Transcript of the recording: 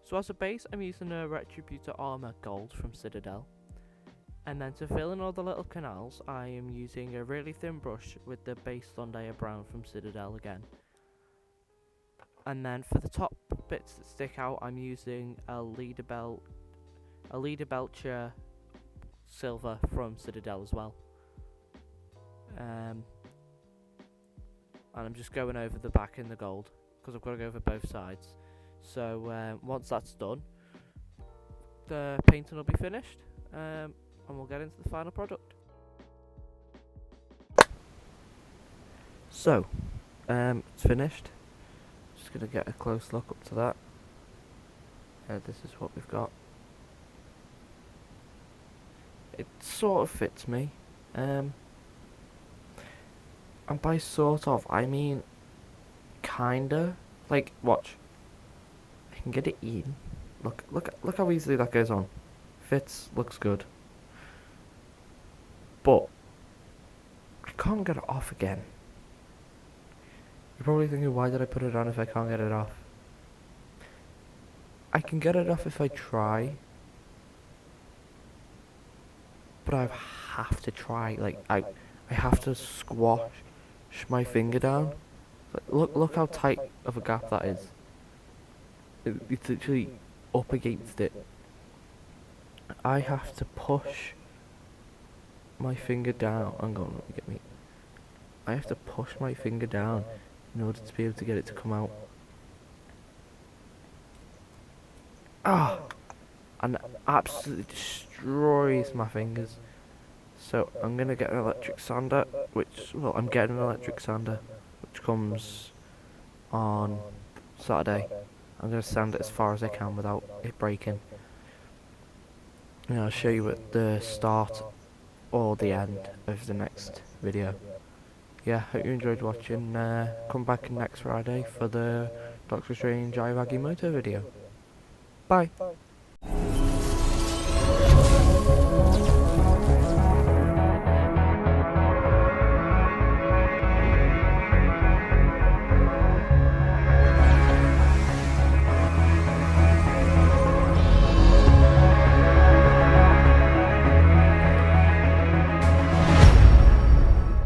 So as a base, I'm using a Retributor Armor Gold from Citadel. And then to fill in all the little canals, I am using a really thin brush with the base Thundere Brown from Citadel again. And then for the top bits that stick out, I'm using a Leader Belcher Silver from Citadel as well. And I'm just going over the back in the gold, because I've got to go over both sides. So once that's done, the painting will be finished. And we'll get into the final product. So, it's finished. Just gonna get a close look up to that. This is what we've got. It sort of fits me. And by sort of, I mean kinda. Like, watch. I can get it in. Look how easily that goes on. Fits, looks good. But I can't get it off again. You're probably thinking, why did I put it on if I can't get it off? I can get it off if I try, but I have to try. Like I have to squash my finger down. Like, look how tight of a gap that is. It's literally up against it. I have to push my finger down. Hang on, let me get me. I have to push my finger down in order to be able to get it to come out. And it absolutely destroys my fingers. So I'm gonna get an electric sander, I'm getting an electric sander, which comes on Saturday. I'm gonna sand it as far as I can without it breaking. And I'll show you at the start or the end of the next video. Yeah, hope you enjoyed watching. Come back next Friday for the Doctor Strange Ivagimoto video. Bye.